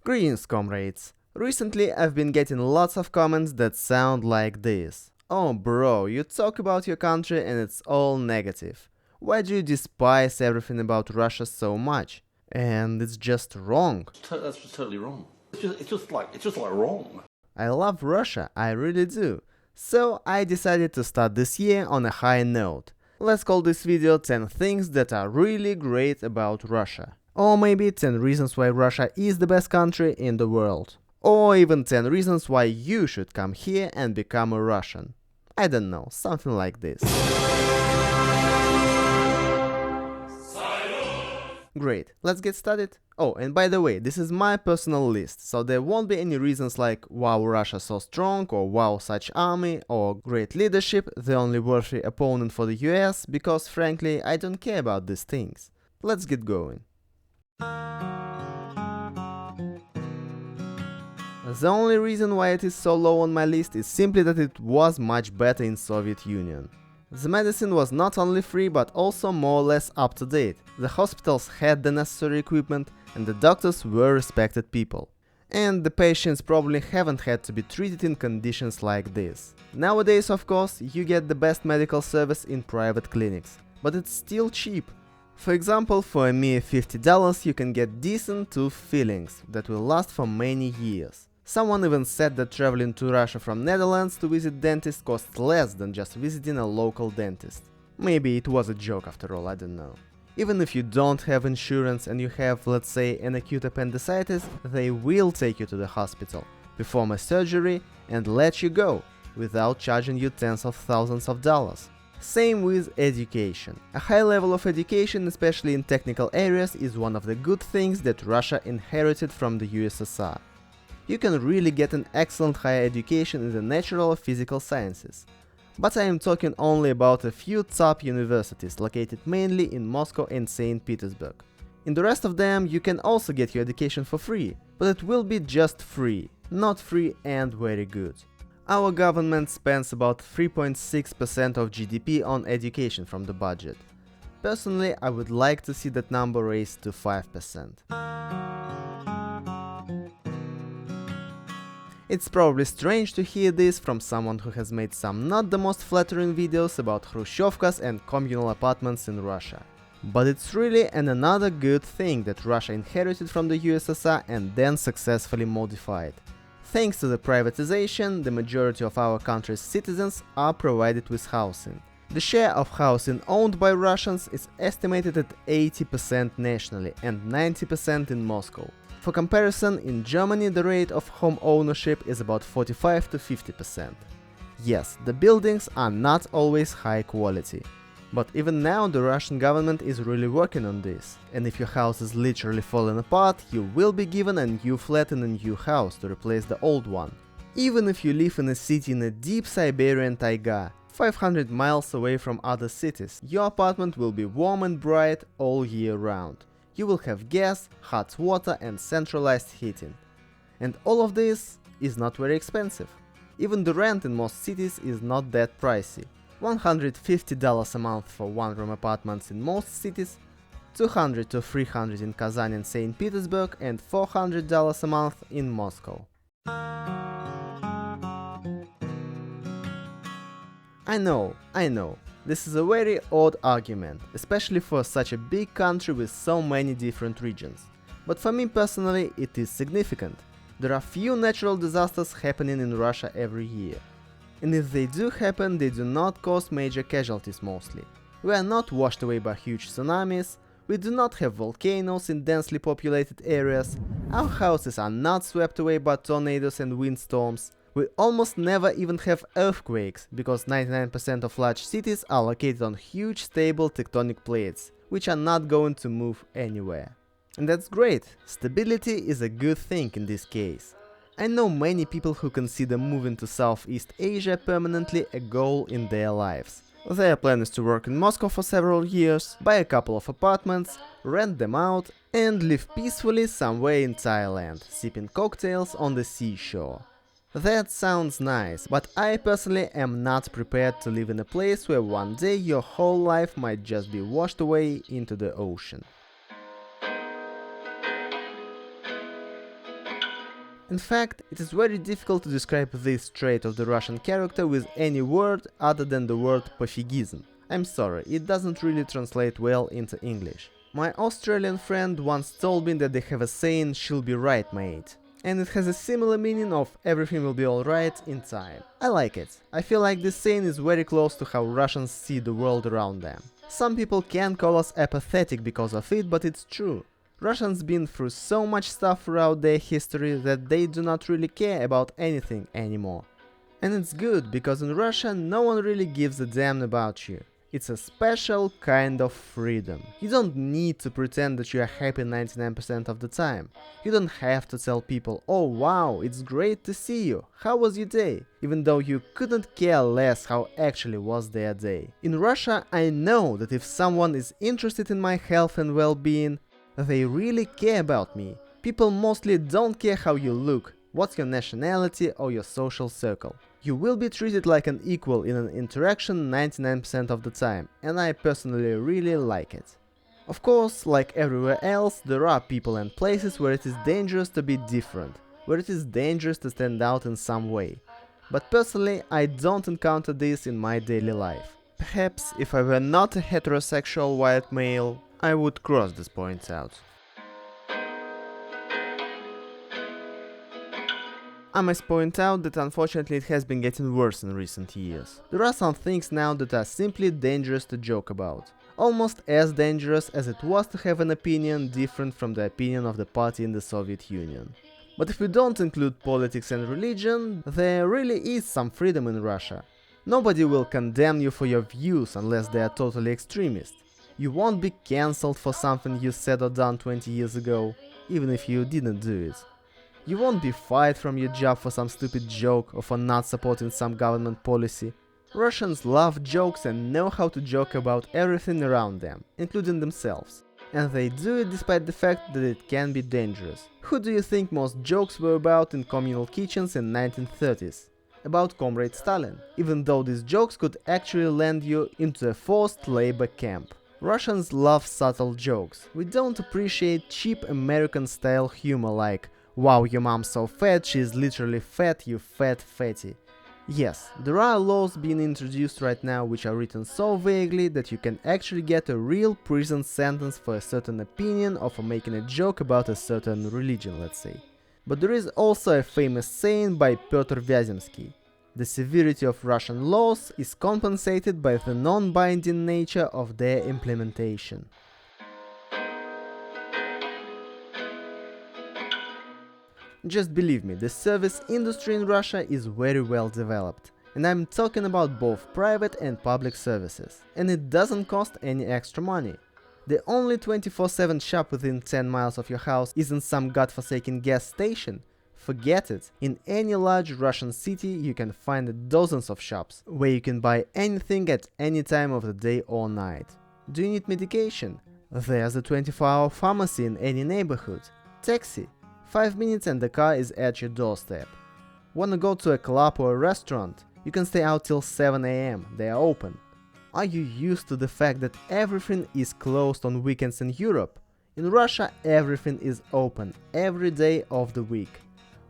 Greetings, comrades! Recently I've been getting lots of comments that sound like this. Oh bro, you talk about your country and it's all negative. Why do you despise everything about Russia so much? And it's just wrong. That's just totally wrong. It's just like wrong. I love Russia, I really do. So I decided to start this year on a high note. Let's call this video 10 things that are really great about Russia. Or maybe 10 reasons why Russia is the best country in the world. Or even 10 reasons why you should come here and become a Russian. I don't know, something like this. Great, let's get started. Oh, and by the way, this is my personal list, so there won't be any reasons like wow Russia so strong, or wow such army, or great leadership, the only worthy opponent for the US, because frankly I don't care about these things. Let's get going. The only reason why it is so low on my list is simply that it was much better in Soviet Union. The medicine was not only free but also more or less up to date, the hospitals had the necessary equipment and the doctors were respected people. And the patients probably haven't had to be treated in conditions like this. Nowadays, of course, you get the best medical service in private clinics, but it's still cheap. For example, for a mere $50 you can get decent tooth fillings that will last for many years. Someone even said that traveling to Russia from Netherlands to visit dentist costs less than just visiting a local dentist. Maybe it was a joke after all, I don't know. Even if you don't have insurance and you have, let's say, an acute appendicitis, they will take you to the hospital, perform a surgery and let you go, without charging you tens of thousands of dollars. Same with education. A high level of education, especially in technical areas, is one of the good things that Russia inherited from the USSR. You can really get an excellent higher education in the natural or physical sciences. But I am talking only about a few top universities located mainly in Moscow and St. Petersburg. In the rest of them you can also get your education for free, but it will be just free, not free and very good. Our government spends about 3.6% of GDP on education from the budget. Personally, I would like to see that number raised to 5%. It's probably strange to hear this from someone who has made some not the most flattering videos about Hrushchevkas and communal apartments in Russia. But it's really another good thing that Russia inherited from the USSR and then successfully modified. Thanks to the privatization, the majority of our country's citizens are provided with housing. The share of housing owned by Russians is estimated at 80% nationally and 90% in Moscow. For comparison, in Germany the rate of home ownership is about 45 to 50%. Yes, the buildings are not always high quality. But even now the Russian government is really working on this, and if your house is literally falling apart, you will be given a new flat in a new house to replace the old one. Even if you live in a city in a deep Siberian taiga, 500 miles away from other cities, your apartment will be warm and bright all year round. You will have gas, hot water and centralized heating. And all of this is not very expensive. Even the rent in most cities is not that pricey. $150 a month for one-room apartments in most cities, $200 to $300 in Kazan and St. Petersburg, and $400 a month in Moscow. I know, this is a very odd argument, especially for such a big country with so many different regions. But for me personally, it is significant. There are few natural disasters happening in Russia every year. And if they do happen, they do not cause major casualties mostly. We are not washed away by huge tsunamis, we do not have volcanoes in densely populated areas, our houses are not swept away by tornadoes and windstorms, we almost never even have earthquakes, because 99% of large cities are located on huge stable tectonic plates, which are not going to move anywhere. And that's great, stability is a good thing in this case. I know many people who consider moving to Southeast Asia permanently a goal in their lives. Their plan is to work in Moscow for several years, buy a couple of apartments, rent them out, and live peacefully somewhere in Thailand, sipping cocktails on the seashore. That sounds nice, but I personally am not prepared to live in a place where one day your whole life might just be washed away into the ocean. In fact, it is very difficult to describe this trait of the Russian character with any word other than the word pofigism. I'm sorry, it doesn't really translate well into English. My Australian friend once told me that they have a saying, "she'll be right, mate." And it has a similar meaning of "everything will be alright in time." I like it. I feel like this saying is very close to how Russians see the world around them. Some people can call us apathetic because of it, but it's true. Russians been through so much stuff throughout their history that they do not really care about anything anymore. And it's good, because in Russia no one really gives a damn about you. It's a special kind of freedom. You don't need to pretend that you are happy 99% of the time. You don't have to tell people, "Oh wow, it's great to see you, how was your day?" even though you couldn't care less how actually was their day. In Russia, I know that if someone is interested in my health and well-being, they really care about me. People mostly don't care how you look, what's your nationality or your social circle. You will be treated like an equal in an interaction 99% of the time, and I personally really like it. Of course, like everywhere else, there are people and places where it is dangerous to be different, where it is dangerous to stand out in some way. But personally, I don't encounter this in my daily life. Perhaps if I were not a heterosexual white male, I would cross these points out. I must point out that unfortunately it has been getting worse in recent years. There are some things now that are simply dangerous to joke about. Almost as dangerous as it was to have an opinion different from the opinion of the party in the Soviet Union. But if we don't include politics and religion, there really is some freedom in Russia. Nobody will condemn you for your views unless they are totally extremist. You won't be cancelled for something you said or done 20 years ago, even if you didn't do it. You won't be fired from your job for some stupid joke or for not supporting some government policy. Russians love jokes and know how to joke about everything around them, including themselves. And they do it despite the fact that it can be dangerous. Who do you think most jokes were about in communal kitchens in 1930s? About Comrade Stalin, even though these jokes could actually land you into a forced labor camp. Russians love subtle jokes. We don't appreciate cheap American-style humor like, "Wow, your mom's so fat, she's literally fat, you fat fatty." Yes, there are laws being introduced right now which are written so vaguely that you can actually get a real prison sentence for a certain opinion or for making a joke about a certain religion, let's say. But there is also a famous saying by Pyotr Vyazemsky. The severity of Russian laws is compensated by the non-binding nature of their implementation. Just believe me, the service industry in Russia is very well developed. And I'm talking about both private and public services. And it doesn't cost any extra money. The only 24/7 shop within 10 miles of your house isn't some godforsaken gas station. Forget it. In any large Russian city you can find dozens of shops where you can buy anything at any time of the day or night. Do you need medication? There's a 24-hour pharmacy in any neighborhood. Taxi. 5 minutes and the car is at your doorstep. Wanna go to a club or a restaurant? You can stay out till 7 AM, they are open. Are you used to the fact that everything is closed on weekends in Europe? In Russia everything is open, every day of the week.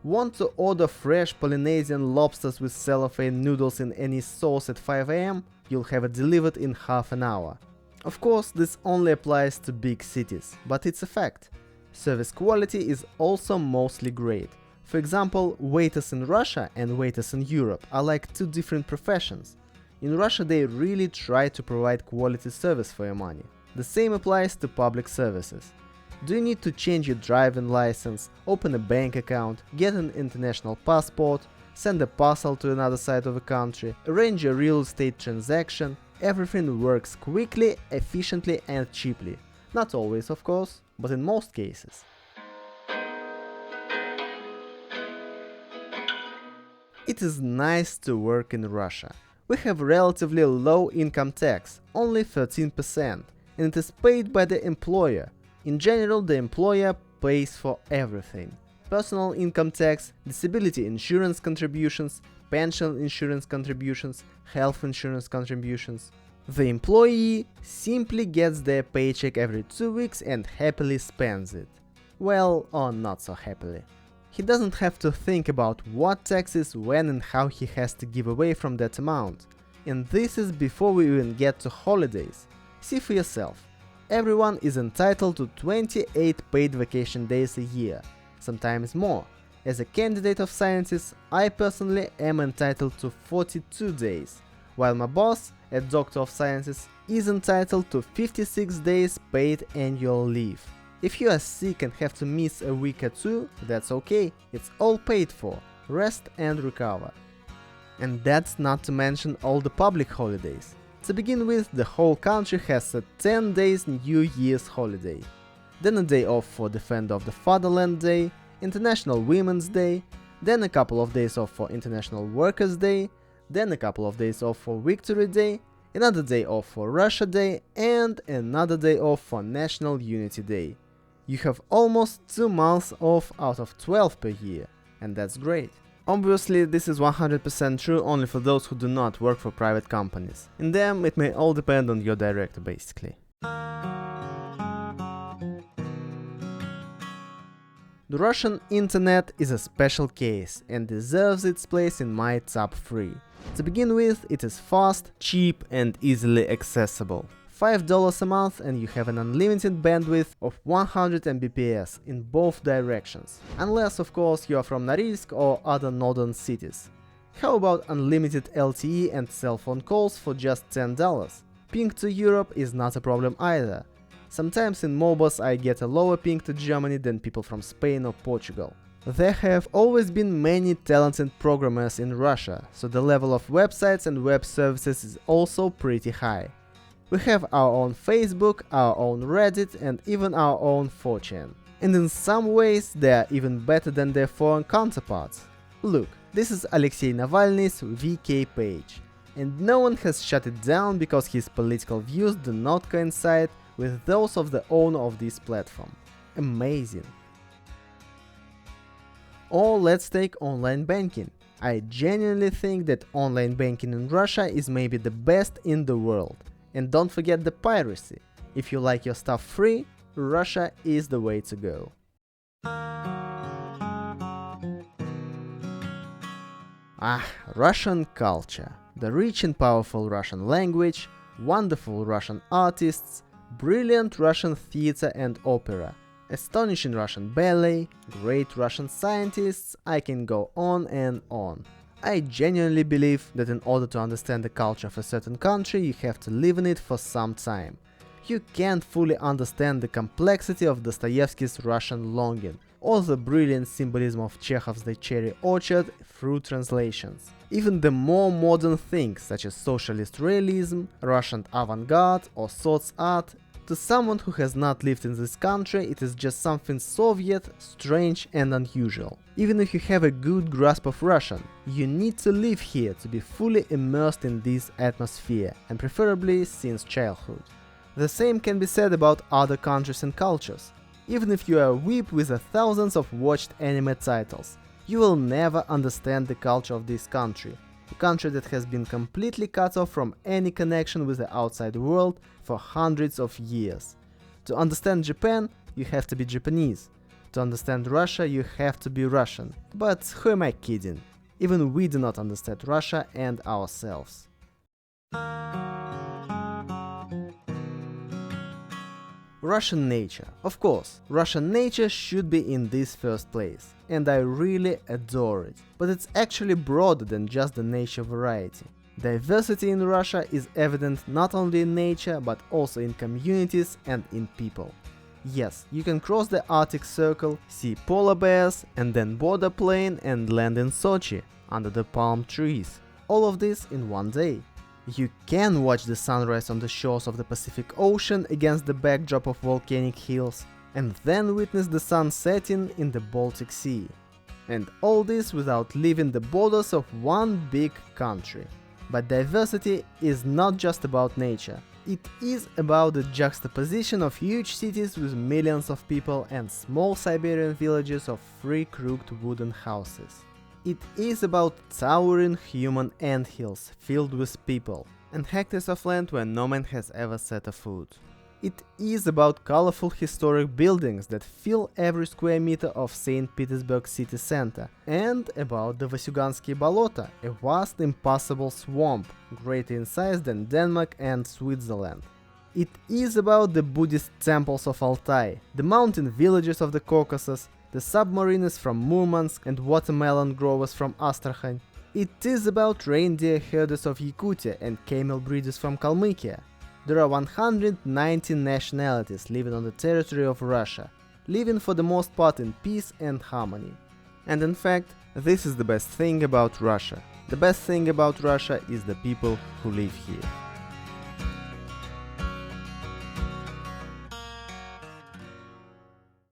Want to order fresh Polynesian lobsters with cellophane noodles in any sauce at 5 AM? You'll have it delivered in half an hour. Of course, this only applies to big cities, but it's a fact. Service quality is also mostly great. For example, waiters in Russia and waiters in Europe are like two different professions. In Russia they really try to provide quality service for your money. The same applies to public services. Do you need to change your driving license, open a bank account, get an international passport, send a parcel to another side of the country, arrange a real estate transaction? Everything works quickly, efficiently and cheaply. Not always, of course, but in most cases. It is nice to work in Russia. We have relatively low income tax, only 13%, and it is paid by the employer. In general, the employer pays for everything. Personal income tax, disability insurance contributions, pension insurance contributions, health insurance contributions. The employee simply gets their paycheck every 2 weeks and happily spends it. Well, or not so happily. He doesn't have to think about what taxes, when and how he has to give away from that amount. And this is before we even get to holidays. See for yourself. Everyone is entitled to 28 paid vacation days a year, sometimes more. As a candidate of sciences, I personally am entitled to 42 days, while my boss, a doctor of sciences, is entitled to 56 days paid annual leave. If you are sick and have to miss a week or two, that's okay, it's all paid for. Rest and recover. And that's not to mention all the public holidays. To begin with, the whole country has a 10 days New Year's holiday. Then a day off for Defender of the Fatherland Day, International Women's Day, then a couple of days off for International Workers' Day, then a couple of days off for Victory Day, another day off for Russia Day, and another day off for National Unity Day. You have almost 2 months off out of 12 per year, and that's great. Obviously, this is 100% true only for those who do not work for private companies. In them, it may all depend on your director, basically. The Russian internet is a special case and deserves its place in my top 3. To begin with, it is fast, cheap and easily accessible. $5 a month and you have an unlimited bandwidth of 100 Mbps in both directions. Unless, of course, you are from Norilsk or other northern cities. How about unlimited LTE and cell phone calls for just $10? Ping to Europe is not a problem either. Sometimes in Modbus I get a lower ping to Germany than people from Spain or Portugal. There have always been many talented programmers in Russia, so the level of websites and web services is also pretty high. We have our own Facebook, our own Reddit and even our own 4chan. And in some ways they are even better than their foreign counterparts. Look, this is Alexei Navalny's VK page. And no one has shut it down because his political views do not coincide with those of the owner of this platform. Amazing. Or let's take online banking. I genuinely think that online banking in Russia is maybe the best in the world. And don't forget the piracy. If you like your stuff free, Russia is the way to go. Russian culture. The rich and powerful Russian language, wonderful Russian artists, brilliant Russian theater and opera, astonishing Russian ballet, great Russian scientists, I can go on and on. I genuinely believe that in order to understand the culture of a certain country, you have to live in it for some time. You can't fully understand the complexity of Dostoevsky's Russian longing, or the brilliant symbolism of Chekhov's The Cherry Orchard through translations. Even the more modern things, such as socialist realism, Russian avant-garde or source art, to someone who has not lived in this country, it is just something Soviet, strange and unusual. Even if you have a good grasp of Russian, you need to live here to be fully immersed in this atmosphere, and preferably since childhood. The same can be said about other countries and cultures. Even if you are a weeb with thousands of watched anime titles, you will never understand the culture of this country. A country that has been completely cut off from any connection with the outside world for hundreds of years. To understand Japan, you have to be Japanese. To understand Russia, you have to be Russian. But who am I kidding? Even we do not understand Russia and ourselves. Russian nature. Of course, Russian nature should be in this first place, and I really adore it. But it's actually broader than just the nature variety. Diversity in Russia is evident not only in nature, but also in communities and in people. Yes, you can cross the Arctic Circle, see polar bears, and then board a plane and land in Sochi, under the palm trees. All of this in one day. You can watch the sunrise on the shores of the Pacific Ocean against the backdrop of volcanic hills, and then witness the sun setting in the Baltic Sea. And all this without leaving the borders of one big country. But diversity is not just about nature. It is about the juxtaposition of huge cities with millions of people and small Siberian villages of free-crooked wooden houses. It is about towering human anthills filled with people, and hectares of land where no man has ever set a foot. It is about colorful historic buildings that fill every square meter of St. Petersburg city center, and about the Vasyugansky Bolota, a vast impassable swamp, greater in size than Denmark and Switzerland. It is about the Buddhist temples of Altai, the mountain villages of the Caucasus, the submariners from Murmansk and watermelon growers from Astrakhan. It is about reindeer herders of Yakutia and camel breeders from Kalmykia. There are 190 nationalities living on the territory of Russia, living for the most part in peace and harmony. And in fact, this is the best thing about Russia. The best thing about Russia is the people who live here.